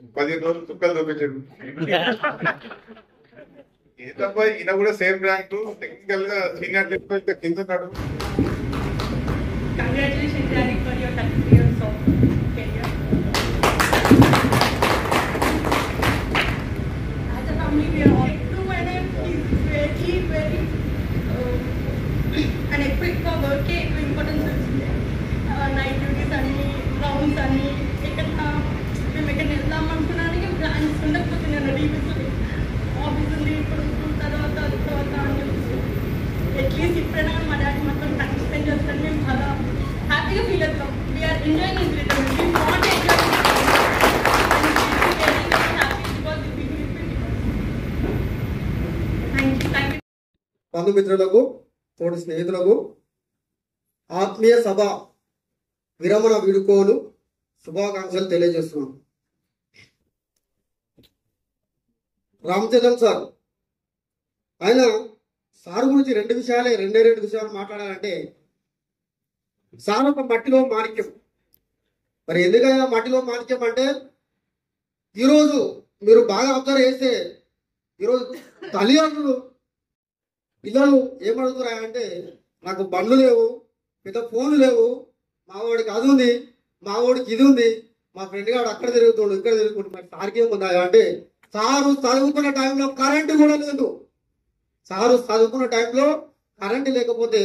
15 రోజులు చుక్కలు చూపించాడు. ఏంటబ్బా ఈయన కూడా సేమ్ ర్యాంక్ టెక్నికల్ గా సీనియర్ లెవెల్ కింద ఉన్నాడు. Congratulations, Eric, for your 30 years of career. As a family, we are all true and he's very and ఎక్కువ వర్క్ ఎక్కువ ఇంపార్టెన్స్ ఇస్తుంది. నైట్ డ్యూటీస్ అని రౌండ్స్ అని మేము ఎక్కడ వెళ్దాం అనుకున్నానికి ప్లాన్స్ ఉండకపోతుంది అన్న టీవీస్ ఆఫీస్ ఉంది ఇప్పుడు తర్వాత అని చెప్పేసి అట్లీస్ట్ ఇప్పుడైనా మా డాడీ మొత్తం టైం స్పెండ్ చేస్తాను మేము చాలా హ్యాపీగా ఫీల్ అవుతాం. We are enjoying his return. We want enjoy బంధుమిత్రులకు తోటి స్నేహితులకు ఆత్మీయ సభ విరమణ వీడుకోలు శుభాకాంక్షలు తెలియజేస్తున్నాం. రామచంద్రన్ సార్ ఆయన సార్ గురించి రెండే విషయాలు మాట్లాడాలంటే సార్ ఒక మట్టిలో మాణిక్యం. మరి ఎందుకైనా మట్టిలో మాణిక్యం అంటే ఈరోజు మీరు బాగా అబ్జర్వ్ చేస్తే ఈరోజు తల్లిదండ్రులు పిల్లలు ఏమడుగుతున్నారంటే నాకు బండ్లు లేవు, పెద్ద ఫోన్లు లేవు, మావాడికి అది ఉంది, మావాడికి ఇది ఉంది, మా ఫ్రెండ్ గారు అక్కడ తిరుగుతుండు ఇక్కడ తిరుగుతుండు, మరి సార్కి ఏముందా అంటే సారు చదువుకున్న టైంలో కరెంటు కూడా లేదు. సారు చదువుకున్న టైంలో కరెంటు లేకపోతే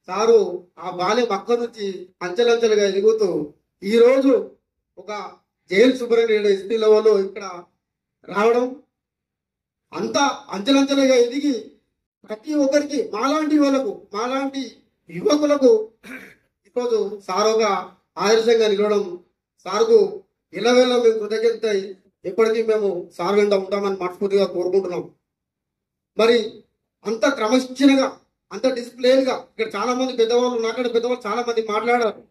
సారు ఆ బాల్యం అక్కడి నుంచి అంచెలంచెలుగా ఎదుగుతూ ఈరోజు ఒక జైలు సుబ్రహ్మణ్యుడు ఎస్పీ లెవెల్లో ఇక్కడ రావడం, అంతా అంచెలంచెలుగా ఎదిగి ప్రతి ఒక్కరికి మాలాంటి యువకులకు ఈరోజు సారుగా ఆదర్శంగా నిలవడం, సారుకు ఇళ్ళవేళ మేము కృతజ్ఞత ఎప్పటికీ మేము సార్ వెంట ఉంటామని మనస్ఫూర్తిగా కోరుకుంటున్నాం. మరి అంత క్రమశిక్షణగా అంత డిసిప్లిన్గా ఇక్కడ చాలా మంది పెద్దవాళ్ళు నాకంటే పెద్దవాళ్ళు చాలా మంది మాట్లాడారు.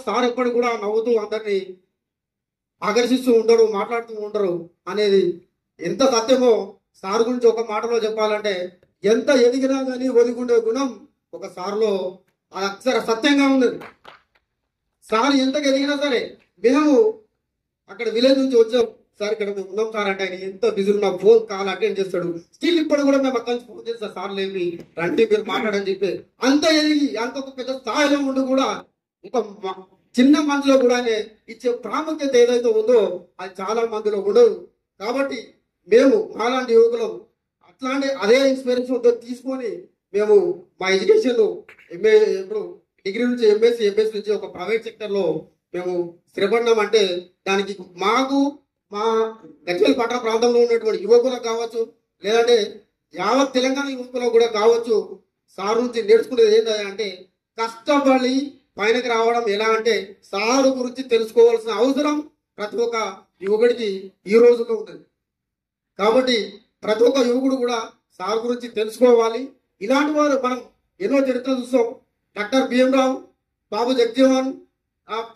సార్ ఎప్పటికి కూడా నవ్వుతూ అందరినీ ఆకర్షిస్తూ ఉంటారు, మాట్లాడుతూ ఉంటారు అనేది ఎంత సత్యమో సార్ గురించి ఒక మాటలో చెప్పాలంటే ఎంత ఎదిగినా కానీ ఒదిగుండే గుణం ఒక సార్లో అది అక్షర సత్యంగా ఉంది. సార్ ఎంతకు ఎదిగినా సరే మేము అక్కడ విలేజ్ నుంచి వచ్చాం సార్ ఇక్కడ మేము ఉన్నాం సార్ అంటే ఆయన ఎంత బిజీ ఉన్నా ఫోన్ కాల్ అటెండ్ చేస్తాడు. స్టిల్ ఇప్పుడు కూడా మేము అక్కడి నుంచి ఫోన్ చేస్తాం సార్ లేవి రండి మీరు మాట్లాడని చెప్పి అంత ఎదిగి అంత ఒక పెద్ద స్థాయిలో ఉండి కూడా ఒక చిన్న మనసులో కూడా ఆయన ఇచ్చే ప్రాముఖ్యత ఏదైతే ఉందో అది చాలా మందిలో ఉండదు. కాబట్టి మేము మాలాంటి యువకులం అట్లాంటి అదే ఇన్స్పిరేషన్ తీసుకొని మేము మా ఎడ్యుకేషన్ ఇప్పుడు డిగ్రీ నుంచి ఎంఎస్సి నుంచి ఒక ప్రైవేట్ సెక్టర్లో మేము స్థిరపడినాం అంటే దానికి మాకు మా గజ్వేల్ పట్టణ ప్రాంతంలో ఉన్నటువంటి యువకులకు కావచ్చు లేదంటే యావత్ తెలంగాణ యువకులకు కూడా కావచ్చు సార్ నుంచి నేర్చుకునేది ఏంటంటే కష్టపడి పైనకి రావడం. ఎలా అంటే సారు గురించి తెలుసుకోవాల్సిన అవసరం ప్రతి ఒక్క యువకుడికి ఈ రోజుల్లో ఉంటుంది. కాబట్టి ప్రతి ఒక్క యువకుడు కూడా సార్ గురించి తెలుసుకోవాలి. ఇలాంటి వారు మనం ఎన్నో చరిత్రలు చూస్తాం. డాక్టర్ బిఎం రావు, బాబు జగజీవన్,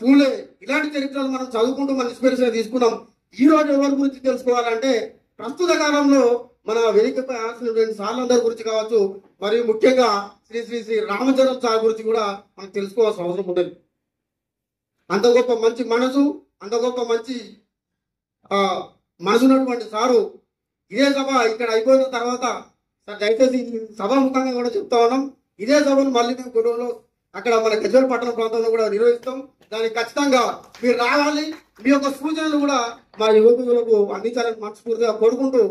పూలే, ఇలాంటి చరిత్రలు మనం చదువుకుంటూ మన ఇన్స్పిరేషన్ తీసుకున్నాం. ఈ రోజు ఎవరి గురించి తెలుసుకోవాలంటే ప్రస్తుత కాలంలో మన వేదికపై ఆశించిన సార్లందరి గురించి కావచ్చు, మరియు ముఖ్యంగా శ్రీ శ్రీ శ్రీ రామచంద్రన్ సార్ గురించి కూడా మనం తెలుసుకోవాల్సిన అవసరం ఉంటుంది. అంత గొప్ప మంచి మనసు, అంత గొప్ప మంచి మనసు ఉన్నటువంటి సారు ఇదే సభ ఇక్కడ అయిపోయిన తర్వాత సార్ దయచేసి సభాముఖంగా కూడా చెప్తా ఉన్నాం. ఇదే సభను మళ్ళీ మేము కొన్ని రోజులు అక్కడ మన గజ్వేల్ పట్టణ ప్రాంతంలో కూడా నిర్వహిస్తాం. దానికి ఖచ్చితంగా మీరు రావాలి. మీ యొక్క సూచనలు కూడా మా యువకులకు అందించాలని మనస్ఫూర్తిగా కోరుకుంటూ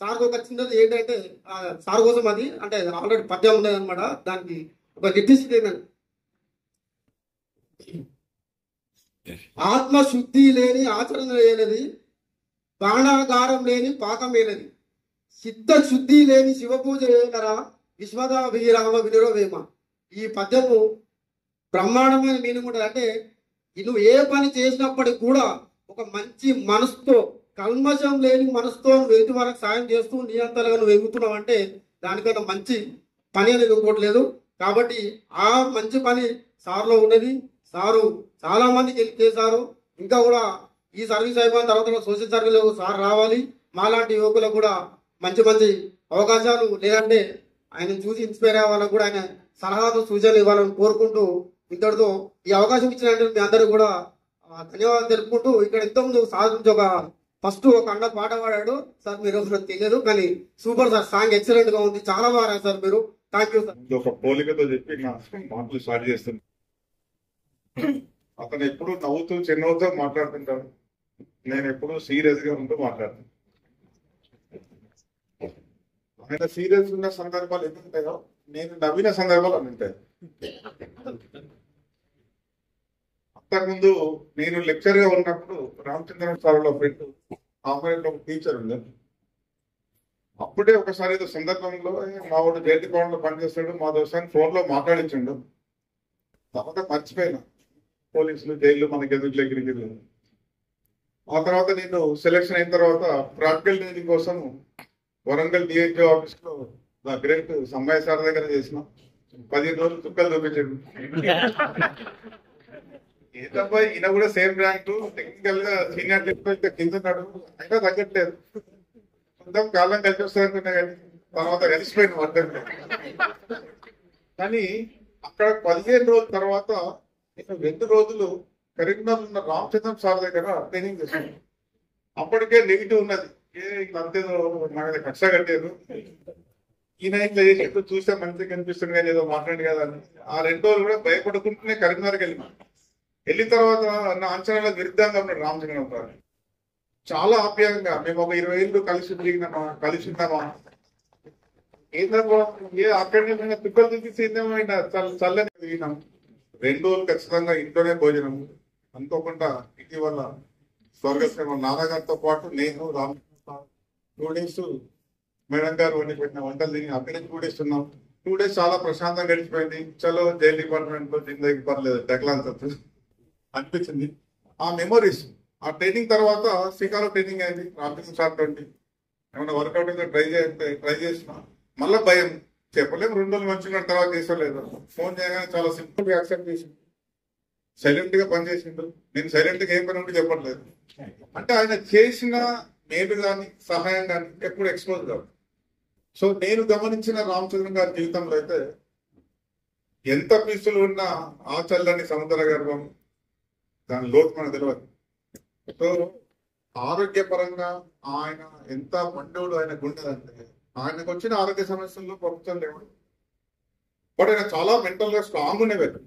సార్ ఒక చిన్నది ఏంటంటే సార్ కోసం అది అంటే ఆల్రెడీ పద్యం ఉన్నది అనమాట. దానికి ఒక నిర్దిష్ట ఏంటంటే ఆత్మశుద్ధి లేని ఆచరణ లేనిది, బాణాగారం లేని పాకం లేనిది, చిత్తశుద్ధి లేని శివపూజ లేనరా విశ్వదాభిరామ వినురవేమ. ఈ పద్యము బ్రహ్మాండమైన మీనింగ్ ఉంటుంది. అంటే నువ్వు ఏ పని చేసినప్పటికి కూడా ఒక మంచి మనసుతో, కల్మషం లేని మనసుతో నువ్వు ఎదుటి వారికి సాయం చేస్తూ నిరంతరంగా నువ్వు ఎగుతున్నావు అంటే దానికన్నా మంచి పని అనేది ఇంకోటి లేదు. కాబట్టి ఆ మంచి పని సార్లో ఉన్నది. సారు చాలా మందికి హెల్ప్ చేశారు. ఇంకా కూడా ఈ సర్వీస్ అయిపోయిన తర్వాత సోషల్ సర్వీస్లో సార్ రావాలి. మాలాంటి యువకులకు కూడా మంచి మంచి అవకాశాలు లేదంటే ఆయన చూసి ఇన్స్పైర్ అవ్వాలని కూడా ఆయన సలహాలు సూచనలు ఇవ్వాలని కోరుకుంటూ ఇంతటితో ఈ అవకాశం ఇచ్చినట్టు మీ అందరూ కూడా ధన్యవాదాలు తెలుపుకుంటూ ఇక్కడ ఇంతకుముందు సార్ నుంచి ఒక ఫస్ట్ ఒక అన్న పాట పాడాడు సార్, మీరు ఎవరో తెలియదు కానీ సూపర్ సార్, సాంగ్ ఎక్సలెంట్ గా ఉంది, చాలా బాగా సార్ మీరు, థ్యాంక్ యూ సార్. ఒక పోలికతో చెప్పి నా మాటలు స్టార్ట్ చేస్తుంది. అతను ఎప్పుడు నవ్వుతూ చిన్నవుతూ మాట్లాడుతుంటాడు, నేను ఎప్పుడు సీరియస్ గా ఉంటూ మాట్లాడుతాను. ఆయన సీరియస్ ఉన్న సందర్భాలు ఎన్ని ఉంటాయో నేను నవ్విన సందర్భాలు అన్ని ఉంటాయి. అంతకుముందు నేను లెక్చర్ గా ఉన్నప్పుడు రామచంద్రన్ సార్ ఫ్రెండ్ ఆపరేట్ ఒక టీచర్ ఉంది. అప్పుడే ఒకసారి ఏదో సందర్భంలో మా వాడు జైలు భవన్లో పనిచేస్తాడు, మా దోస్తాన్ని ఫోన్ లో మాట్లాడించండు. తర్వాత మర్చిపోయినా, పోలీసులు జైలు మనకి ఎదురు ఎగిరి. ఆ తర్వాత నేను సెలెక్షన్ అయిన తర్వాత ప్రాక్టికల్ ట్రైనింగ్ కోసం వరంగల్ డిఐజీ ఆఫీస్ లో నా గ్రేట్ సమ్మయ్య సార్ దగ్గర చేసిన 15 రోజులు చుక్కలు చూపించాడు. ఏదబ్బా ఈయన కూడా సేమ్ ర్యాంక్, టెక్నికల్ గా సీనియర్ లెక్చరర్ కిందన్నాడు, అయినా తగ్గట్లేదు. కొంచెం కాలం కలిసి వస్తారనుకున్నా కానీ తర్వాత కలిసిపోయింది అర్థం. కానీ అక్కడ 15 రోజుల తర్వాత నేను 2 రోజులు కరీంనగర్ ఉన్న రామచంద్రన్ సార్ దగ్గర ట్రైనింగ్ చేశాను. అప్పటికే నెగిటివ్ ఉన్నది, అంతేదో నా మీద కక్ష కట్టారు, ఈయన ఇట్లా చేసేట్టు చూస్తే మంచిగా కనిపిస్తుంది కానీ ఏదో మాట్లాడి కదా అని. ఆ 2 రోజులు కూడా భయపడుకుంటూనే కరీంనగర్కి వెళ్ళిన తర్వాత నా అంచనాల విరుద్ధంగా ఉన్నాడు రామచంద్రన్ సార్. చాలా ఆప్యాయంగా మేము ఒక 20 ఏళ్ళు కలిసి తిరిగినామా, కలిసి ఉన్నామా, ఏంటో అక్కడనే తుక్కలు చూపించిందేమో చల్లని తిరిగినాం. 2 రోజులు ఖచ్చితంగా ఇంట్లోనే భోజనం. అనుకోకుండా ఇటీవల స్వర్గస్థ నాన్నగారితో పాటు నేను రామచంద్ర 2 days మేడం గారు వండి పెట్టిన వంటలు తిని అక్కడే 2 days ఉన్నాం. 2 days చాలా ప్రశాంతంగా గడిచిపోయింది. చలో జైల్ డిపార్ట్మెంట్ లో జిందగీ పర్లేదు డెక్లాన్స్ అనిపించింది. ఆ మెమరీస్, ఆ ట్రైనింగ్ తర్వాత శ్రీకారం ట్రైనింగ్ అయింది రామచంద్ర సార్ తోటి. ఏమైనా వర్కౌట్ అయితే ట్రై చేసిన మళ్ళీ భయం, చెప్పలేము 2 రోజులు మంచిగా తర్వాత చేసలేదు. ఫోన్ చేయగానే చాలా సింపుల్ గా యాక్సెప్ట్ చేసిండు, సైలెంట్ గా పనిచేసిండు. నేను సైలెంట్ గా ఏం పని ఉంటే చెప్పట్లేదు. అంటే ఆయన చేసిన మేలు కానీ సహాయం కానీ ఎప్పుడు ఎక్స్పోజ్ కాదు. సో నేను గమనించిన రామచంద్రన్ గారి జీవితంలో అయితే ఎంత పీసులు ఉన్న ఆ చల్లని సముద్ర గర్భం, దాని లోతు మనకు తెలియదు. సో ఆరోగ్యపరంగా ఆయన ఎంత పండుగడు ఆయన గుండెదంటే, ఆయనకు వచ్చిన ఆరోగ్య సమస్యల్లో ప్రభుత్వం లేవు. బట్ ఆయన చాలా మెంటల్ గా స్ట్రాంగ్ ఉండే వ్యక్తి,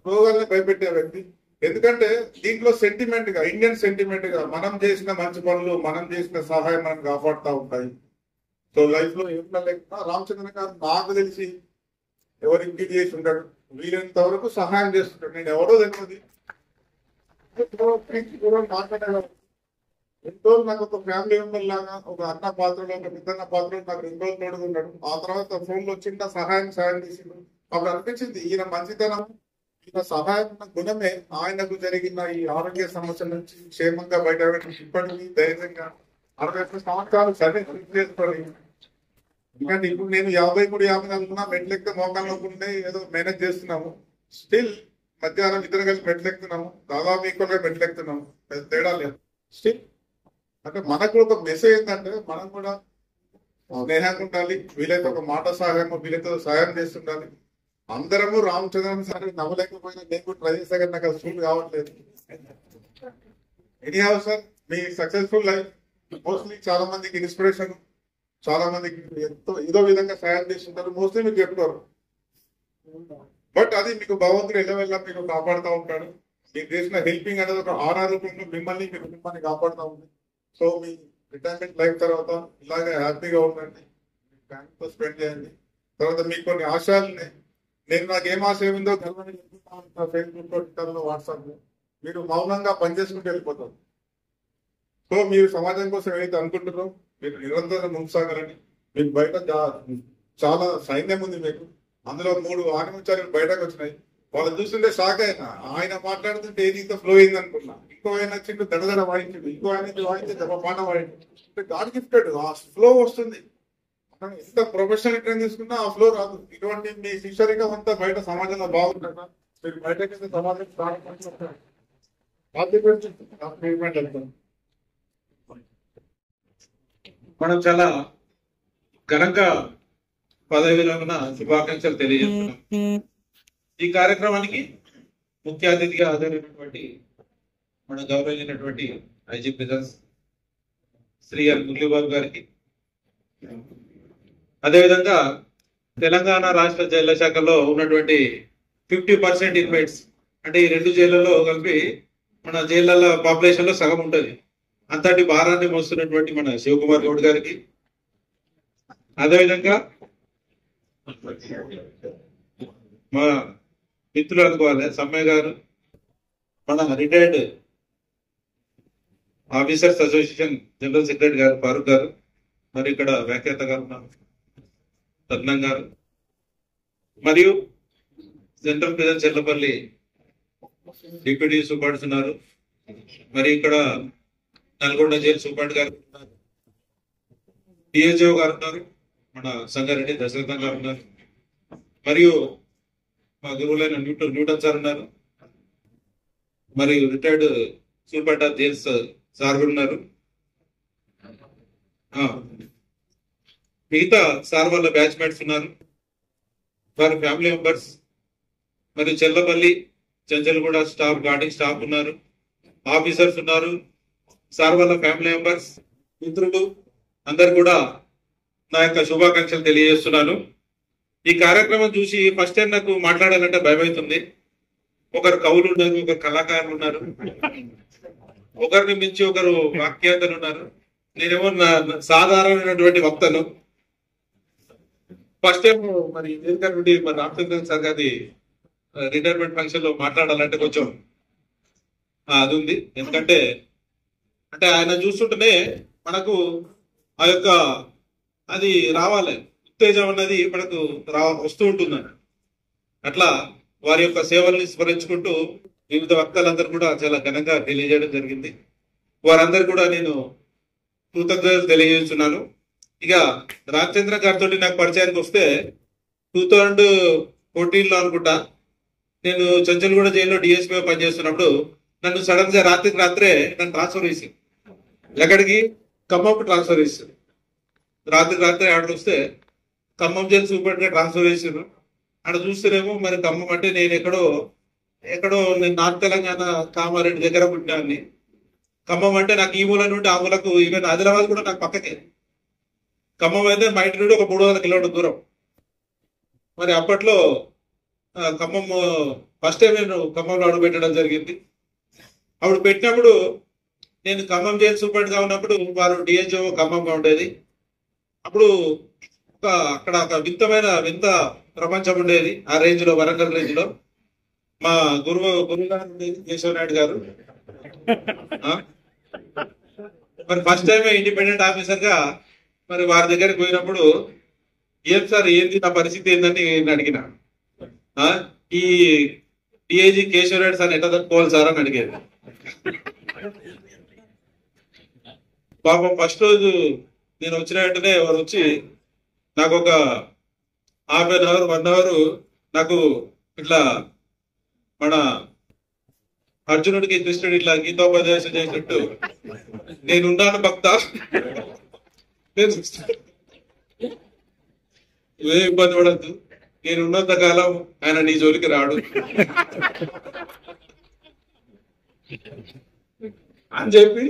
రోగాల్ని భయపెట్టే వ్యక్తి. ఎందుకంటే దీంట్లో సెంటిమెంట్ గా, ఇండియన్ సెంటిమెంట్ గా మనం చేసిన మంచి పనులు, మనం చేసిన సహాయం మనం కాపాడుతూ ఉంటాయి. సో లైఫ్ లో ఏమన్నా లేకుండా రామచంద్రన్ గారు నాకు తెలిసి ఎవరు ఇంటికి చేసి ఉంటాడు, వీలైనంత వరకు సహాయం చేస్తుంటాడు. నేను ఎవరో తెలియదు, మాట్లాడేవాడు. ఎంతో నాకు ఒక ఫ్యామిలీ మెంబర్ లాగా, ఒక అన్న పాత్రలో, ఒక పెద్దన్న పాత్రలో నాకు 2 రోజులు తోడుకున్నాడు. ఆ తర్వాత ఫోన్ లో చిన్న సహాయం చేసిండు. అప్పుడు అనిపించింది ఈయన మంచితనం, ఈయన సహాయం గుణమే ఆయనకు జరిగిన ఈ ఆరోగ్య సమస్యల నుంచి క్షేమంగా బయటపెట్టి ఇప్పటికీ ధైర్యంగా 60 సంవత్సరాలు సర్వీస్. ఎందుకంటే ఇప్పుడు నేను 53-54 అనుకున్నా, మెట్లెక్క మోకాల్లో ఉంటే ఏదో మేనేజ్ చేస్తున్నాము. స్టిల్ మధ్యాహ్నం ఇద్దరు కలిసి మెట్లెక్కుతున్నాము, దాదాపు ఈక్వల్ గా మెట్లెక్కుతున్నాము, తేడా లేదు. స్టిల్ అంటే మనకు ఒక మెసేజ్ ఏంటంటే మనం కూడా స్నేహంగా ఉండాలి, వీలైతే ఒక మాట సహాయం, వీలైతే సహాయం చేస్తుండాలి. అందరము రామచంద్రన్ సార్ నవ్వలేకపోయినా నేను కూడా ట్రై చేసా కానీ నాకు అది సూట్ కావట్లేదు. Any how sir, me successful life mostly చాలా మందికి ఇన్స్పిరేషన్, చాలా మందికి ఎంతో ఏదో విధంగా సహాయం చేస్తుంటారు, మోస్ట్లీ మీకు చెప్తారు. బట్ అది మీకు భగవంతుడు ఎల్లవెల్లా మీకు కాపాడుతూ ఉంటాడు. మీరు చేసిన హెల్పింగ్ అనేది ఒక ఆరాధకంగా మిమ్మల్ని మీ కుటుంబాన్ని కాపాడుతూ ఉంది. సో మీ రిటైర్మెంట్ లైఫ్ తర్వాత ఇలాగే హ్యాపీగా ఉండండి, ఫ్యామిలీతో స్పెండ్ చేయండి. తర్వాత మీకు కొన్ని ఆశయాలని, నేను నాకు ఏం ఆశయం ఉందో గర్వంగా చెప్తున్నాను ఫేస్బుక్ లో, ట్విట్టర్లో, వాట్సాప్ లో. మీరు మౌనంగా పనిచేసుకుంటూ వెళ్ళిపోతారు. సో మీరు సమాజం కోసం ఏదైతే అనుకుంటున్నారో మీరు నిరంతరం ముందుసాగాలని. మీకు బయట చాలా సైన్యం ఉంది మీకు, అందులో 3 ఆనిముత్యాలు బయటకు వచ్చినాయి. వాళ్ళు చూస్తుంటే షాక్ అయినా, ఆయన మాట్లాడుతుంటే ఏది ఇంత ఫ్లో అయింది అనుకున్నా. ఇంకో ఆయన వచ్చిండు దడదడ వాయించిండు, ఇంకో ఆయన వాయించి జపపాట వాయించు. గాడ్ గిఫ్టెడ్ ఆ ఫ్లో వస్తుంది. ఎంత ప్రొఫెషనల్ ట్రైన్ తీసుకున్నా ఆ ఫ్లో రాదు. ఇటువంటి మీ శిక్షరికం అంతా బయట సమాజంలో బాగుంటారా, మీరు బయటకి సమాజం మనం చాలా ఘనంగా పదవి విరమణ శుభాకాంక్షలు తెలియజేస్తున్నాం. ఈ కార్యక్రమానికి ముఖ్య అతిథిగా హాజరైనటువంటి మన గౌరవమైనటువంటి IG prisons Shri R Murali Babu గారికి, అదేవిధంగా తెలంగాణ రాష్ట్ర జైళ్ల శాఖలో ఉన్నటువంటి 50% ఇన్మేట్స్, అంటే ఈ 2 జైళ్లలో కలిపి మన జైళ్ల పాపులేషన్ లో సగం ఉంటుంది. అంతటి భారాన్ని మోస్తున్నటువంటి మన శివకుమార్ గౌడ్ గారికి, అదేవిధంగా మా మిత్రులు అనుకోవాలి సమ్మయ్య గారు, మన retired officers association general secretary గారు ఫారూక్ గారు, మరి ఇక్కడ వ్యాఖ్యాత గారు రత్నం గారు, మరియు central prison Cherlapalli deputy superintendent ఉన్నారు, మరి ఇక్కడ నల్గొండ జైలు సూపరింటెండెంట్ గారు ఉన్నారు, డిఎస్ఓ గారు ఉన్నారు, మన సంగారెడ్డి దశరథం గారు ఉన్నారు, మరియు మా గురువులైన న్యూటన్ సార్ ఉన్నారు, మరియు రిటైర్డ్ సూపరింటెండెంట్ జైల్స్ సార్ ఉన్నారు. మిగతా సార్ వాళ్ళ బ్యాచ్మేట్స్ ఉన్నారు, వారి ఫ్యామిలీ మెంబర్స్, మరియు Chellapalli Chanchalguda staff, guarding staff ఉన్నారు, ఆఫీసర్స్ ఉన్నారు, సార్ వాళ్ళ ఫ్యామిలీ మెంబర్స్, మిత్రులు అందరు కూడా నా యొక్క శుభాకాంక్షలు తెలియజేస్తున్నాను. ఈ కార్యక్రమం చూసి ఫస్ట్ టైం నాకు మాట్లాడాలంటే భయం అవుతుంది. ఒకరు కవులు ఉన్నారు, ఒకరు కళాకారులు ఉన్నారు, ఒకరిని మించి ఒకరు వాక్యాతలు ఉన్నారు. నేనేమో సాధారణమైనటువంటి వక్తను. ఫస్ట్ టైం మరి వేదిక నుండి మరి రామచంద్రన్ సార్ గారి రిటైర్మెంట్ ఫంక్షన్ లో మాట్లాడాలంటే కొంచెం అది ఉంది. ఎందుకంటే అంటే ఆయన చూస్తుంటేనే మనకు ఆ యొక్క అది రావాలి, ఉత్తేజం అన్నది మనకు వస్తూ ఉంటుంది. అట్లా వారి యొక్క సేవల్ని స్మరించుకుంటూ వివిధ వక్తలందరూ కూడా చాలా ఘనంగా తెలియజేయడం జరిగింది. వారందరూ కూడా నేను కృతజ్ఞతలు తెలియజేస్తున్నాను. ఇక రామచంద్ర గారితో నాకు పరిచయానికి వస్తే 2014లో అనుకుంటా, నేను చెంచల్గూడ జైల్లో డిఎస్పీగా పనిచేస్తున్నప్పుడు నన్ను సడన్ గా రాత్రికి రాత్రే నన్ను ట్రాన్స్ఫర్ చేసి ఎక్కడికి ఖమ్మంకు ట్రాన్స్ఫర్ చేశారు. రాత్రికి రాత్రే ఆర్డర్ వస్తే ఖమ్మం జైలు సూపరింటెండెంట్ ట్రాన్స్ఫర్ చేశారు. అక్కడ చూస్తేనేమో మరి ఖమ్మం అంటే నేను ఎక్కడో నేను నార్త్ తెలంగాణ కామారెడ్డి దగ్గర పుట్టినాన్ని. ఖమ్మం అంటే నాకు ఈ మూల నుండి ఆ మూలకు, ఈవెన్ ఆదిలాబాద్ కూడా నాకు పక్కకే. ఖమ్మం అయితే మా ఇంటి నుండి ఒక 300 కిలోమీటర్ల దూరం. మరి అప్పట్లో ఖమ్మం ఫస్ట్ టైం నేను ఖమ్మంలో అడుగు పెట్టడం జరిగింది. అప్పుడు పెట్టినప్పుడు నేను ఖమ్మం జైలు సూపరింటెండెంట్గా ఉన్నప్పుడు వారు డిహెచ్ఓ ఖమ్మంగా ఉండేది. అప్పుడు అక్కడ ఒక వింత ప్రపంచం ఉండేది. ఆ రేంజ్ లో, వరంగల్ రేంజ్ లో మా గురువు గారు ఉండేది కేశవ నాయుడు గారు. మరి ఫస్ట్ టైం ఇండిపెండెంట్ ఆఫీసర్ గా మరి వారి దగ్గరికి పోయినప్పుడు, ఏం సార్ ఏంది నా పరిస్థితి ఏందని నేను అడిగిన. ఈ డిఐజీ కేశవ నాయుడు సార్ ఎట్లా తట్టుకోవాలి సార్ అని అడిగేది. పాపం ఫస్ట్ రోజు నేను వచ్చిన వెంటనే వారు వచ్చి నాకు ఒక 1/2 అవర్ 1 అవర్ నాకు ఇట్లా మన అర్జునుడికి కృష్ణుడు ఇట్లా గీతోపదేశం చేసినట్టు నేనున్నాను భక్త, నేను ఏ ఇబ్బంది పడద్దు, నేను ఉన్నంత కాలం ఆయన నీ జోలికి రాడు అని చెప్పి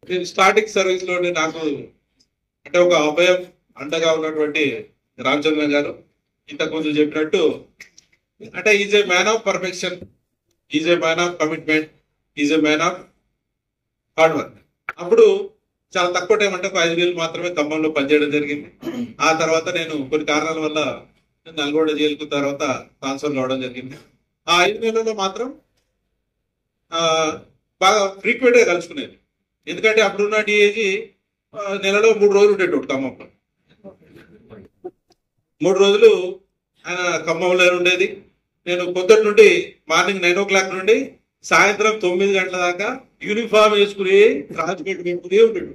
నేను స్టార్టింగ్ సర్వీస్ లోనే నాకు అంటే ఒక అభయం అండగా ఉన్నటువంటి రామచంద్రన్ గారు ఇంతకు ముందు చెప్పినట్టు, అంటే is a man of perfection, is a man of commitment, is a man of hard work. అప్పుడు చాలా తక్కువ టైం, అంటే ఒక 5 నెలలు మాత్రమే ఖమ్మంలో పనిచేయడం జరిగింది. ఆ తర్వాత నేను కొన్ని కారణాల వల్ల నల్గొండ జైలుకు తర్వాత ట్రాన్స్ఫర్ కావడం జరిగింది. ఆ 5 నెలల్లో మాత్రం బాగా ఫ్రీక్వెంట్ గా కలుసుకునేది. ఎందుకంటే అప్పుడున్న డిఐజీ నెలలో 3 రోజులు ఉండేటోడు ఖమ్మంలో. 3 రోజులు ఆయన ఖమ్మంలో ఉండేది. నేను పొద్దుటి నుండి మార్నింగ్ 9 o'clock నుండి సాయంత్రం 9 గంటల దాకా యూనిఫామ్ వేసుకుని రాజకీయ పెట్టుకునే ఉండేడు.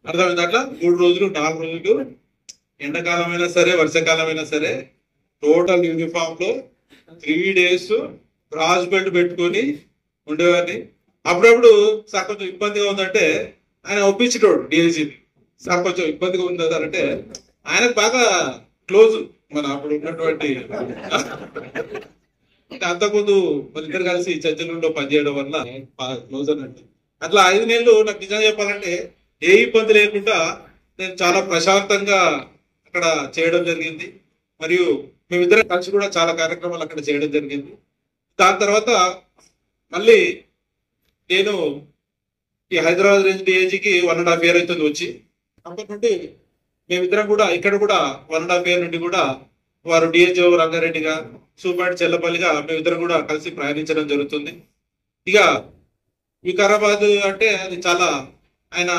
అర్థమైంది. అట్లా 3 రోజులు 4 రోజులు ఎండాకాలం అయినా సరే వర్షాకాలం అయినా సరే టోటల్ యూనిఫామ్ లో 3 days రాజ్ బెల్ట్ పెట్టుకొని ఉండేవాడిని. అప్పుడప్పుడు సార్ కొంచెం ఇబ్బందిగా ఉందంటే ఆయన ఒప్పించేటోడు డిఐజీని. సార్ కొంచెం ఇబ్బందిగా ఉంది సార్ అంటే, ఆయనకు బాగా క్లోజ్ మన అప్పుడు ఉన్నటువంటి అంటే అంతకుముందు వాళ్ళిద్దరు కలిసి చర్చలలో పనిచేయడం వల్ల క్లోజ్ అన్నట్టు. అట్లా 5 నెలలు నాకు నిజంగా చెప్పాలంటే ఏ ఇబ్బంది లేకుండా నేను చాలా ప్రశాంతంగా అక్కడ చేయడం జరిగింది. మరియు మేమిద్దరం కలిసి కూడా చాలా కార్యక్రమాలు అక్కడ చేయడం జరిగింది. దాని తర్వాత మళ్ళీ నేను ఈ హైదరాబాద్ రేంజ్ డిఐజీకి 1.5 year అవుతుంది వచ్చి. అప్పటి నుండి మేమిద్దరం కూడా ఇక్కడ కూడా 1.5 year నుండి కూడా వారు డిఐజీ రంగారెడ్డిగా, సూపర్ చెల్లపల్లిగా మేమిద్దరం కూడా కలిసి ప్రయాణించడం జరుగుతుంది. ఇక వికారాబాద్ అంటే అది చాలా ఆయన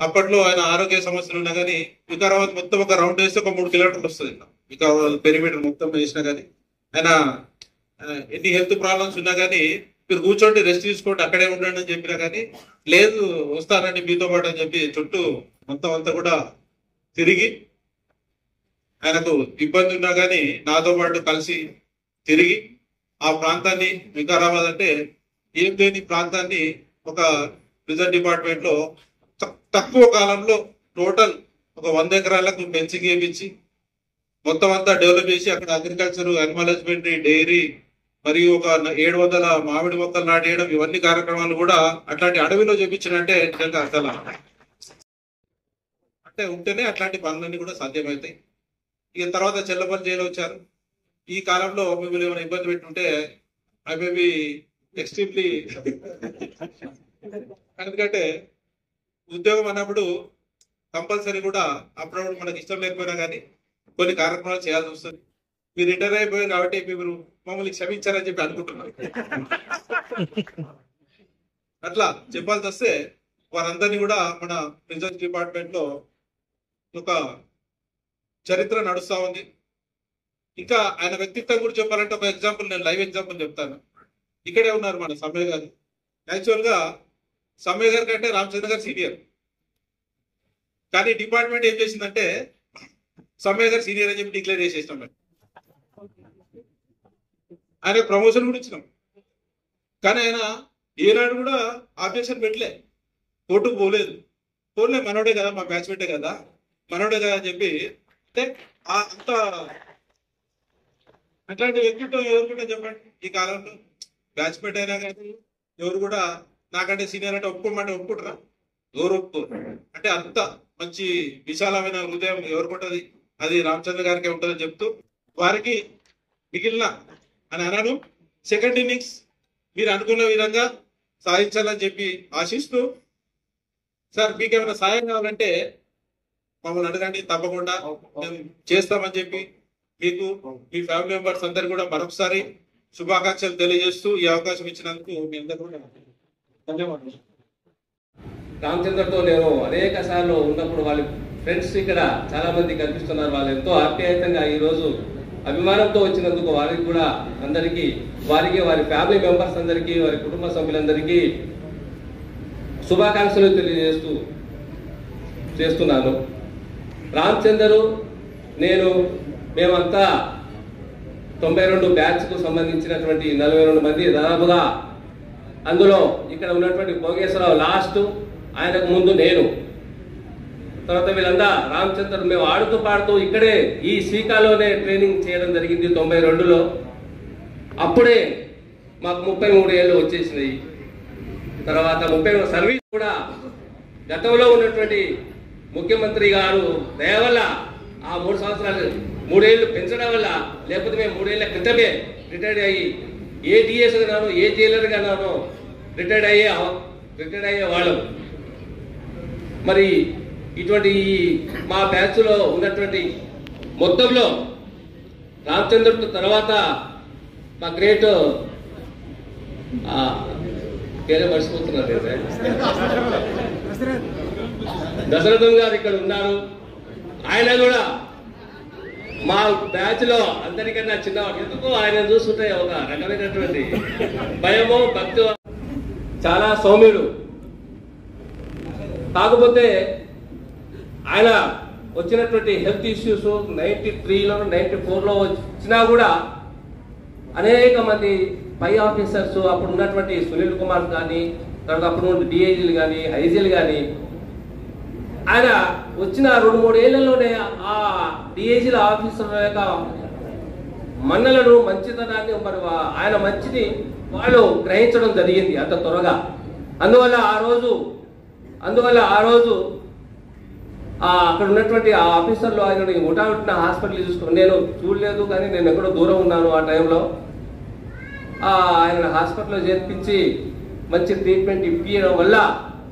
అప్పట్లో ఆయన ఆరోగ్య సమస్యలు ఉన్నా కానీ వికారాబాద్ మొత్తం ఒక రౌండ్ వేస్తే ఒక 3 kilometers వస్తుంది. వికారాబాద్ పెరిమీటర్ మొత్తం వేసినా కానీ ఆయన ఎన్ని హెల్త్ ప్రాబ్లమ్స్ ఉన్నా కానీ మీరు కూర్చోండి రెస్ట్ తీసుకోండి అక్కడే ఉండండి అని చెప్పినా కానీ లేదు వస్తానండి మీతో పాటు అని చెప్పి చుట్టూ మొత్తం అంతా కూడా తిరిగి ఆయనకు ఇబ్బంది ఉన్నా కానీ నాతో పాటు కలిసి తిరిగి ఆ ప్రాంతాన్ని, వికారాబాద్ అంటే ఏం లేని ప్రాంతాన్ని ఒక రిజర్వ్ డిపార్ట్మెంట్ లో తక్కువ కాలంలో టోటల్ ఒక 100 ఎకరాలకు ఫెన్సింగ్ వేయించి మొత్తం అంతా డెవలప్ చేసి అక్కడ అగ్రికల్చర్, అనిమల్ హస్బెండరీ, డైరీ మరియు ఒక 700 మామిడి మొక్కలు నాటేయడం, ఇవన్నీ కార్యక్రమాలు కూడా అట్లాంటి అడవిలో చేపించినంటే నిజంగా అసలు అంటే ఉంటేనే అట్లాంటి పనులన్నీ కూడా సాధ్యమవుతాయి. ఇక తర్వాత చెల్లపల్లి జైలు వచ్చారు. ఈ కాలంలో మిమ్మల్ని ఏమైనా ఇబ్బంది పెట్టుంటే ఐ మే బి ఎక్స్ట్రీమ్లీ, ఎందుకంటే ఉద్యోగం అన్నప్పుడు కంపల్సరీ కూడా అప్పుడప్పుడు మనకి ఇష్టం లేకపోయినా కానీ కొన్ని కార్యక్రమాలు చేయాల్సి వస్తుంది. మీరు రిటైర్ అయిపోయారు కాబట్టి మీరు మమ్మల్ని క్షమించారని చెప్పి అనుకుంటున్నారు. అట్లా చెప్పాల్సి వస్తే వారందరినీ కూడా మన రిజర్వ్ డిపార్ట్మెంట్ లో ఒక చరిత్ర నడుస్తా ఉంది. ఇంకా ఆయన వ్యక్తిత్వం గురించి చెప్పాలంటే ఒక ఎగ్జాంపుల్, నేను లైవ్ ఎగ్జాంపుల్ చెప్తాను. ఇక్కడే ఉన్నారు మన సమ్మయ్య గారు. యాక్చువల్ గా సమ్మయ్య గారి కంటే రామచంద్ర గారు సీనియర్, కానీ డిపార్ట్మెంట్ ఏం చేసిందంటే సమ్మయ్య గారు సీనియర్ అని చెప్పి డిక్లేర్ చేసేసినాం. ఆయన ప్రమోషన్ కూడా ఇచ్చినాం, కానీ ఆయన ఏనాడు కూడా ఆబ్జెక్షన్ పెట్టలే, కోర్టుకు పోలేదు. మనోడే కదా, మా బ్యాచ్మేటే కదా, మనోడే కదా అని చెప్పి అంటే అంత అట్లాంటి వ్యక్తిత్వం ఎవరుకుంటే చెప్పండి. ఈ కాలంలో బ్యాచ్మేట్ అయినా కానీ ఎవరు కూడా నాకంటే సీనియర్ అంటే ఒప్పుకోమంటే ఒప్పుకుంటారా? ఎవరు ఒప్పుకోరు. అంటే అంత మంచి విశాలమైన హృదయం ఎవరికి, అది రామచంద్ర గారికి ఉంటుందని చెప్తూ వారికి మిగిలిన అని అన్నాను. సెకండ్ ఇన్నింగ్స్ మీరు అనుకున్న విధంగా సాధించాలని చెప్పి ఆశిస్తూ, సార్ మీకు ఏమైనా సాయం కావాలంటే మమ్మల్ని అడగండి, తప్పకుండా మేము చేస్తామని చెప్పి మీకు, మీ ఫ్యామిలీ మెంబర్స్ అందరు కూడా మరొకసారి శుభాకాంక్షలు తెలియజేస్తూ ఈ అవకాశం ఇచ్చినందుకు మీ అందరూ కూడా ధన్యవాదాలు. రామచంద్రతో నేను అనేక సార్లు ఉన్నప్పుడు వాళ్ళ ఫ్రెండ్స్ ఇక్కడ చాలా మంది కనిపిస్తున్నారు. వాళ్ళు ఎంతో ఆప్యాయతంగా ఈరోజు అభిమానంతో వచ్చినందుకు వారికి కూడా అందరికీ, వారికి, వారి ఫ్యామిలీ మెంబర్స్ అందరికీ, వారి కుటుంబ సభ్యులందరికీ శుభాకాంక్షలు చేస్తున్నాను. రామచంద్రు, మేమంతా 92 బ్యాచ్కు సంబంధించినటువంటి 42 మంది దాదాపుగా, అందులో ఇక్కడ ఉన్నటువంటి భోగేశ్వరరావు లాస్ట్, ఆయనకు ముందు నేను, తర్వాత వీళ్ళంతా రామచంద్ర, మేము ఆడుతూ పాడుతూ ఇక్కడే ఈ సీకాలోనే ట్రైనింగ్ చేయడం జరిగింది 92లో. అప్పుడే మాకు 33 ఏళ్ళు వచ్చేసినాయి. తర్వాత 30 సర్వీస్ కూడా గతంలో ఉన్నటువంటి ముఖ్యమంత్రి గారు దయ వల్ల ఆ 3 సంవత్సరాలు 3 ఏళ్ళు పెంచడం వల్ల, లేకపోతే మేము 3 ఏళ్ల క్రితమే రిటైర్డ్ అయ్యి ఏ డిఎస్ గానో ఏ జైలర్ గానో రిటైర్డ్ అయ్యే వాళ్ళం. మరి ఇటువంటి మా బ్యాచ్లో ఉన్నటువంటి మొత్తంలో రామచంద్ర తర్వాత మా గ్రేట్ పేరే మర్చిపోతున్నారు, దశరథం గారు ఇక్కడ ఉన్నారు. ఆయన కూడా మా బ్యాచ్ లో అందరికన్నా చిన్నవాడు. ఎందుకు ఆయన చూస్తుంటే ఒక రకమైనటువంటి భయము, భక్తి, చాలా సౌమ్యుడు. కాకపోతే ఆయన వచ్చినటువంటి హెల్త్ ఇష్యూస్ 93లో 94లో వచ్చినా కూడా అనేక మంది పై ఆఫీసర్స్, అప్పుడు ఉన్నటువంటి సునీల్ కుమార్ కానీ, తర్వాత అప్పుడు ఉన్న డిఐజీలు కానీ, ఐజీలు కానీ, ఆయన వచ్చిన 2-3 ఏళ్లలోనే ఆ డిఐజీల ఆఫీసర్ యొక్క మన్నలను మంచితనాన్ని మరి ఆయన మంచిని వాళ్ళు గ్రహించడం జరిగింది అంత త్వరగా. అందువల్ల ఆ రోజు అక్కడ ఉన్నటువంటి ఆ ఆఫీసర్లు ఆయన ఉటావుటిన హాస్పిటల్ చూసుకున్నాను. నేను చూడలేదు కానీ నేను ఎక్కడో దూరం ఉన్నాను ఆ టైంలో. ఆయన హాస్పిటల్లో చేర్పించి మంచి ట్రీట్మెంట్ ఇప్పించడం వల్ల,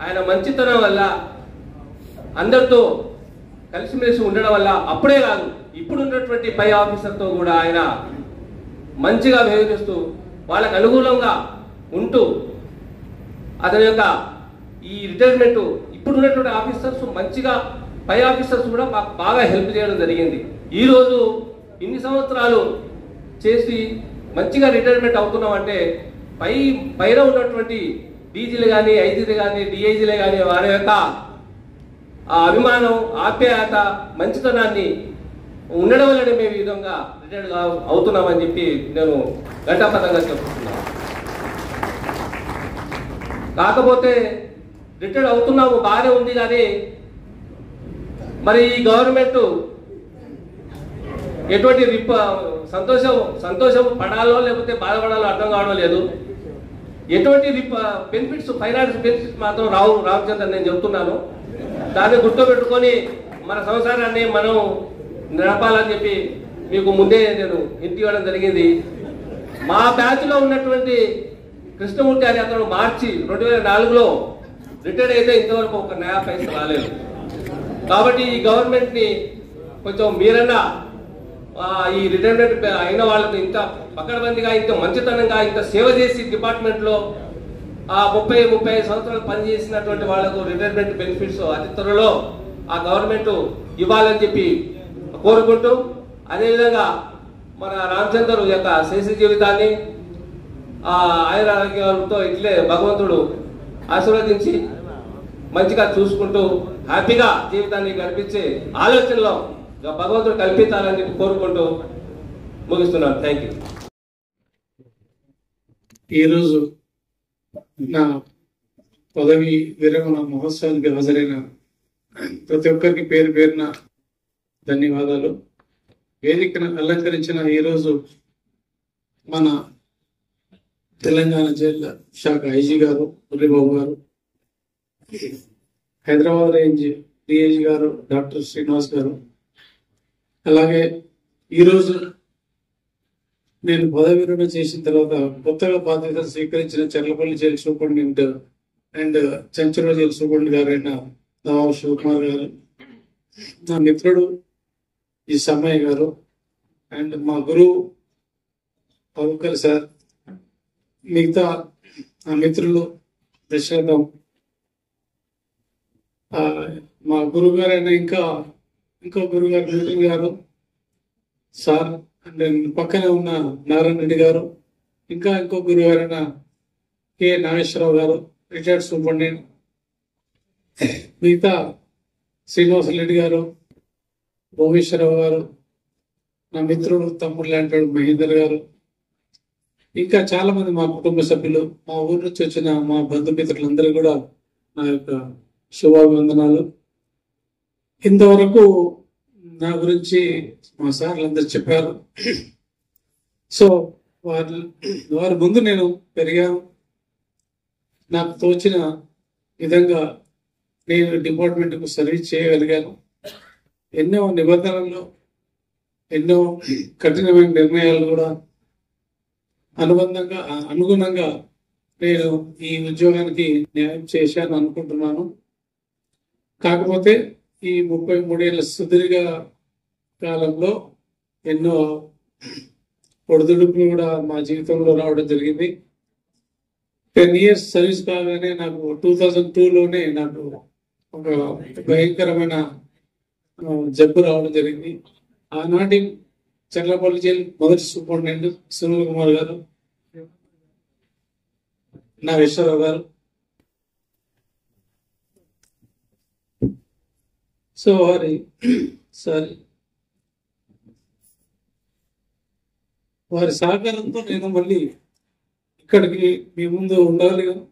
ఆయన మంచితనం వల్ల, అందరితో కలిసిమెలిసి ఉండడం వల్ల, అప్పుడే కాదు ఇప్పుడు ఉన్నటువంటి పై ఆఫీసర్తో కూడా ఆయన మంచిగా వ్యవహరిస్తూ వాళ్ళకు అనుకూలంగా ఉంటూ అతని యొక్క ఈ రిటైర్మెంట్ ఇప్పుడు ఉన్నటువంటి ఆఫీసర్స్ మంచిగా పై ఆఫీసర్స్ కూడా మాకు బాగా హెల్ప్ చేయడం జరిగింది. ఈరోజు ఇన్ని సంవత్సరాలు చేసి మంచిగా రిటైర్మెంట్ అవుతున్నామంటే పైన ఉన్నటువంటి డీజీలు కానీ, ఐజీలు కానీ, డిఐజీలే కానీ వారి యొక్క అభిమానం, ఆప్యాయత, మంచితనాన్ని ఉండడం వల్లనే మేము ఈ విధంగా రిటైర్డ్ అవుతున్నామని చెప్పి నేను ఘంటాపథంగా చెప్తున్నాను. కాకపోతే రిటైర్డ్ అవుతున్నాము బాగానే ఉంది కానీ మరి ఈ గవర్నమెంట్ ఎటువంటి సంతోషం పడాలో లేకపోతే బాధపడాలో అర్థం కావడం లేదు. ఎటువంటి బెనిఫిట్స్, ఫైనాన్స్ బెనిఫిట్స్ మాత్రం రామచంద్ర నేను చెప్తున్నాను. దాన్ని గుర్తుపెట్టుకొని మన సంసారాన్ని మనం నడపాలని చెప్పి మీకు ముందే నేను ఇంటి ఇవ్వడం జరిగింది. మా బ్యాచ్లో ఉన్నటువంటి కృష్ణమూర్తి అని అతను మార్చి 2004లో రిటైర్డ్ అయితే ఇంతవరకు ఒక నయా పైసా రాలేదు. కాబట్టి ఈ గవర్నమెంట్ని కొంచెం మీరన్నా ఈ రిటైర్మెంట్ అయిన వాళ్ళని ఇంత పకడ్బందీగా, ఇంత మంచితనంగా, ఇంత సేవ చేసి డిపార్ట్మెంట్లో 30-35 సంవత్సరాలు పనిచేసినటువంటి వాళ్లకు రిటైర్మెంట్ బెనిఫిట్స్ అతి త్వరలో ఆ గవర్నమెంట్ ఇవ్వాలని చెప్పి కోరుకుంటూ, అదేవిధంగా మన రామచంద్ర యొక్క శేష జీవితాన్ని ఆయురారోగ్యాలతో ఇట్లే భగవంతుడు ఆశీర్వదించి మంచిగా చూసుకుంటూ హ్యాపీగా జీవితాన్ని గడిపించే ఆలోచనలో భగవంతుడు కల్పించాలని కోరుకుంటూ ముగిస్తున్నాను. Thank you. ఈరోజు నా పదవి విరమణ మహోత్సవానికి హాజరైన ప్రతి ఒక్కరికి పేరు పేరున ధన్యవాదాలు. వేదికను అలంకరించిన ఈరోజు మన తెలంగాణ జిల్లా శాఖ ఐజీ గారు మురళీబాబు గారు, హైదరాబాద్ రేంజ్ డిఐజీ గారు డాక్టర్ శ్రీనివాస్ గారు, అలాగే ఈరోజు నేను పదవి విరమణ చేసిన తర్వాత కొత్తగా బాధ్యత స్వీకరించిన Cherlapalli jail superintendent and Chenchuru jail superintendent గారైన నవాబ్ శివకుమార్ గారు, నా మిత్రుడు ఈ సమ్మయ్య గారు, అండ్ మా గురువు పవకల్ సార్, మిగతా నా మిత్రులు దశరథం, మా గురువు గారైన ఇంకో గురువు గారు నితిన్ గారు సార్, అండ్ పక్కనే ఉన్న నారాయణ రెడ్డి గారు, ఇంకో గురువు గారైన కె నాగేశ్వరరావు గారు రిటైర్డ్ సూపరింటెండెంట్, మిగతా శ్రీనివాస రెడ్డి గారు, భోగేశ్వరరావు గారు, నా మిత్రుడు తమ్ముడు లాంటి మహేందర్ గారు, ఇంకా చాలా మంది మా కుటుంబ సభ్యులు, మా ఊరు నుంచి వచ్చిన మా బంధుమిత్రులందరూ కూడా నా యొక్క శుభాభివందనాలు. ఇంతవరకు నా గురించి మా సార్లు అందరు చెప్పారు. సో వారి ముందు నేను పెరిగాను. నాకు తోచిన విధంగా నేను డిపార్ట్మెంట్కు సర్వీస్ చేయగలిగాను. ఎన్నో నిబంధనలు, ఎన్నో కఠినమైన నిర్ణయాలు కూడా అనుగుణంగా నేను ఈ ఉద్యోగానికి న్యాయం చేశాను అనుకుంటున్నాను. కాకపోతే ఈ 33 ఏళ్ల సుదీర్ఘ కాలంలో ఎన్నో ఒడిదుడుకులు కూడా మా జీవితంలో రావడం జరిగింది. 10 years సర్వీస్ కాగానే నాకు 2002లోనే నాకు ఒక భయంకరమైన జబ్బు రావడం జరిగింది. ఆనాటి చర్లపల్లి జైలు మొదటి సూపరింటెండెంట్ సునీల్ కుమార్ గారు, నాగేశ్వరరావు గారు, సో వారి సహకారంతో నేను మళ్ళీ ఇక్కడికి మీ ముందు ఉండగలిగాను.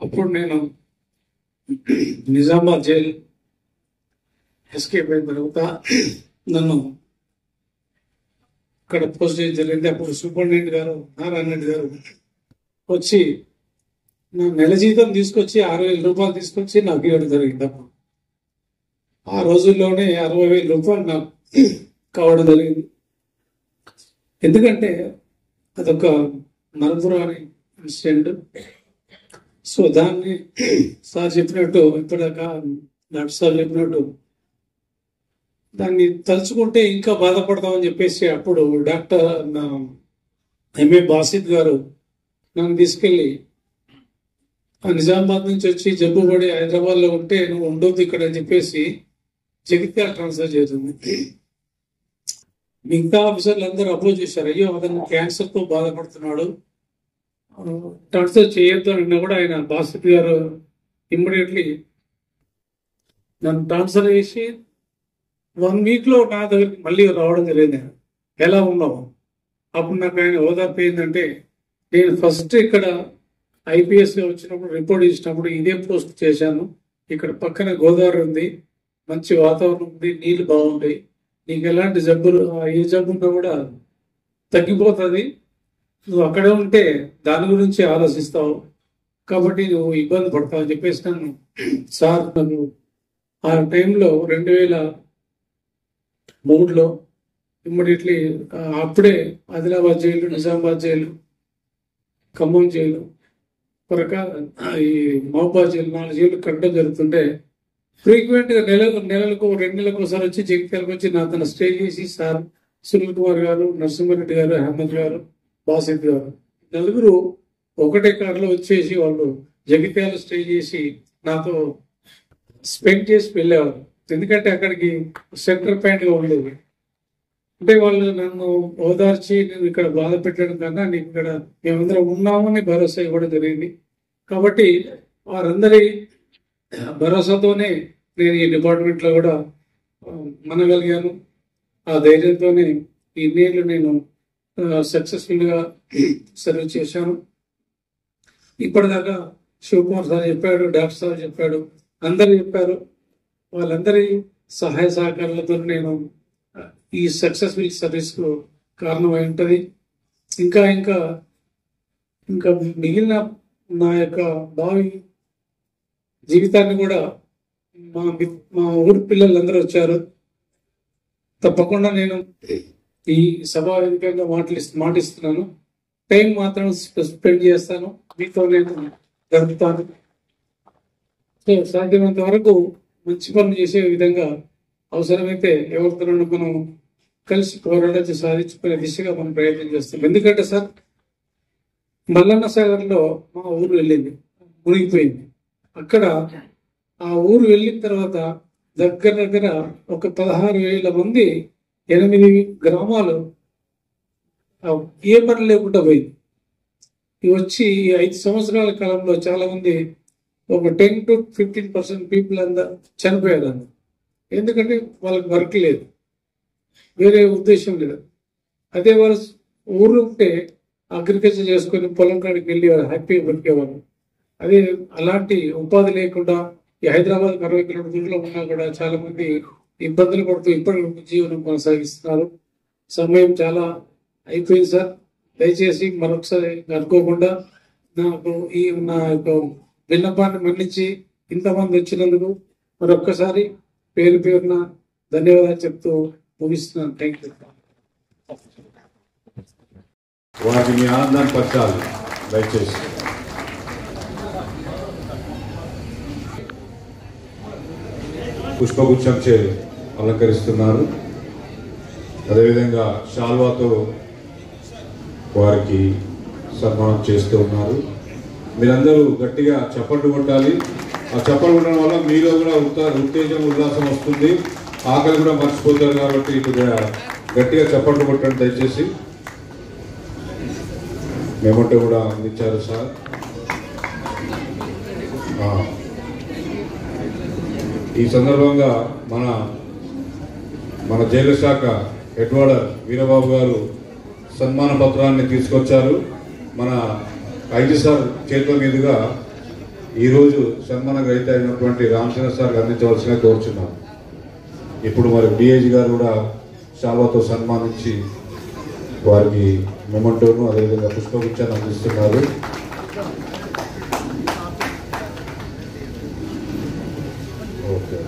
అప్పుడు నేను నిజామాబాద్ జైలు ఎస్కేప్ అయిన తర్వాత నన్ను ఇక్కడ పోస్ట్ చేయడం జరిగింది. అప్పుడు సూపరింటెండెంట్ గారు నారాయణ రెడ్డి గారు వచ్చి నా నెల జీతం తీసుకొచ్చి 6,000 రూపాయలు తీసుకొచ్చి నాకు ఇవ్వడం జరిగింది. అప్పుడు ఆ రోజుల్లోనే 60,000 రూపాయలు నాకు కావడం జరిగింది. ఎందుకంటే అదొక మరపురాని ఇన్సిడెంట్. సో దాన్ని సార్ చెప్పినట్టు ఇప్పటిదాకా డాక్టర్ సార్ చెప్పినట్టు దాన్ని తలుచుకుంటే ఇంకా బాధపడతామని చెప్పేసి అప్పుడు డాక్టర్ ఎంఏ బాసిద్ గారు నన్ను తీసుకెళ్ళి నిజామాబాద్ నుంచి వచ్చి జబ్బు పడి హైదరాబాద్లో ఉంటే నువ్వు ఉండొద్దు ఇక్కడ అని చెప్పేసి జగిత్యాల ట్రాన్స్ఫర్ చేస్తుంది. మిగతా ఆఫీసర్లు అందరూ అపోజ్ చేశారు. అయ్యో అతను క్యాన్సర్తో బాధపడుతున్నాడు, ట్రాన్స్ఫర్ చేయొద్దు అన్నా కూడా ఆయన బాసిద్ గారు ఇమ్మీడియట్లీ నన్ను ట్రాన్స్ఫర్ చేసి 1 వీక్లో నా దగ్గరికి మళ్ళీ రావడం జరిగింది. ఎలా ఉన్నావు? అప్పుడు నాకు ఆయన ఓదార్పు ఏంటంటే, నేను ఫస్ట్ ఇక్కడ ఐపీఎస్గా వచ్చినప్పుడు రిపోర్ట్ ఇచ్చినప్పుడు ఇదే పోస్ట్ చేశాను. ఇక్కడ పక్కన గోదావరి ఉంది, మంచి వాతావరణం ఉంది, నీళ్లు బాగుంటాయి, నీకు ఎలాంటి జబ్బులు ఏ జబ్బు ఉన్నా కూడా తగ్గిపోతుంది, నువ్వు అక్కడే ఉంటే దాని గురించి ఆలోచిస్తావు, కాబట్టి నువ్వు ఇబ్బంది పడతావు అని చెప్పేసి నన్ను సార్ నన్ను ఆ టైంలో 2003లో ఇమ్మీడియట్లీ అప్పుడే Adilabad jail, Nizamabad jail, Khammam jail, ఈ మహబాద్ జైలు 4 జైలు కట్టడం జరుగుతుంటే ఫ్రీక్వెంట్గా నెలలకు 2 నెలలకు ఒకసారి వచ్చి జగిత్యాలకు వచ్చి నా తన స్టే చేసి సార్ సునీల్ కుమార్ గారు, నరసింహారెడ్డి గారు, అహ్మద్ గారు, బాసిద్ గారు నలుగురు ఒకటే కారులో వచ్చేసి వాళ్ళు జగిత్యాల స్టే చేసి నాతో స్పెండ్ చేసి వెళ్ళేవారు. ఎందుకంటే అక్కడికి సెంటర్ పాయింట్గా ఉండేది. అంటే వాళ్ళు నన్ను ఓదార్చి నేను ఇక్కడ బాధ పెట్టడం కన్నా నీకు ఇక్కడ మేమందరం ఉన్నామని భరోసా ఇవ్వడం జరిగింది. కాబట్టి వారందరి భరోసాతోనే నేను ఈ డిపార్ట్మెంట్లో కూడా మనగలిగాను. ఆ ధైర్యంతోనే ఇన్నేళ్ళు నేను సక్సెస్ఫుల్గా సర్వ్ చేశాను. ఇప్పటిదాకా శివకుమార్ సార్ చెప్పాడు, డాక్టర్ సార్ చెప్పాడు, అందరూ చెప్పారు. వాళ్ళందరి సహాయ సహకారాలతో నేను ఈ సక్సెస్ఫుల్ సర్వీస్కు కారణమై ఉంటుంది. ఇంకా ఇంకా ఇంకా మిగిలిన నా యొక్క భావి జీవితాన్ని కూడా మా ఊరి పిల్లలందరూ వచ్చారు. తప్పకుండా నేను ఈ సభా వేదికగా మాటిస్తున్నాను. టైం మాత్రం స్పెండ్ చేస్తాను, మీతో నేను గడుపుతాను. సాధ్యమైనంత వరకు మంచి పనులు చేసే విధంగా అవసరమైతే ఎవరితో మనం కలిసి పోరాడాచి సాధించుకునే దిశగా మనం ప్రయత్నం చేస్తాం. ఎందుకంటే సార్ మల్లన్న సాగర్లో మా ఊరు వెళ్ళింది, మునిగిపోయింది. అక్కడ ఆ ఊరు వెళ్ళిన తర్వాత దగ్గర ఒక 16,000 మంది 8 గ్రామాలు ఏ పని లేకుండా పోయింది. ఇవి వచ్చి 5 సంవత్సరాల కాలంలో చాలా మంది ఒక 10 to 15% పీపుల్ అందరూ చనిపోయారు. ఎందుకంటే వాళ్ళకి వర్క్ లేదు, వేరే ఉద్దేశం లేదు. అదే వాళ్ళు ఊరు ఉంటే అగ్రికల్చర్ చేసుకొని పొలం కాడికి వెళ్ళి హ్యాపీగా బతికేవాళ్ళు. అదే అలాంటి ఉపాధి లేకుండా ఈ హైదరాబాద్ 60 కిలోమీటర్ల ఉన్నా కూడా చాలా మంది ఇబ్బందులు పడుతూ ఇప్పటికీ జీవనం కొనసాగిస్తున్నారు. సమయం చాలా అయిపోయింది సార్. దయచేసి మరొకసారి అనుకోకుండా నాకు నా యొక్క విన్నపాన్ని మన్నించి ఇంతమంది వచ్చినందుకు మరొక్కసారి పేరు పేరున ధన్యవాదాలు చెప్తూ ముగిస్తున్నాను. Thank you. వాటిని ఆనందం పరచాలి దయచేసి. పుష్పగుచ్చం చే అలంకరిస్తున్నారు. అదేవిధంగా శాల్వాతో వారికి సన్మానం చేస్తూ ఉన్నారు. మీరందరూ గట్టిగా చప్పట్లు కొట్టాలి. ఆ చప్పట్లు కొట్టడం వల్ల మీలో కూడా ఉత్తేజం, ఉల్లాసం వస్తుంది. ఆకలి కూడా మర్చిపోతారు. కాబట్టి కొద్దిగా గట్టిగా చప్పట్లు కొట్టండి దయచేసి. మేమంటే కూడా అందించారు సార్. ఈ సందర్భంగా మన జైలు శాఖ హెడ్ వార్డర్ వీరబాబు గారు సన్మాన పత్రాన్ని తీసుకొచ్చారు. మన ఐజీ సార్ చేతుల మీదుగా ఈరోజు సన్మాన గ్రహీత అయినటువంటి రామచంద్ర సార్ అందించవలసిగా కోరుచున్నాం. ఇప్పుడు మరి డిఐజీ గారు కూడా శాల్వాతో సన్మానించి వారికి మెమంటోను అదేవిధంగా పుష్పగుచ్చాన్ని అందిస్తున్నారు. ఓకే.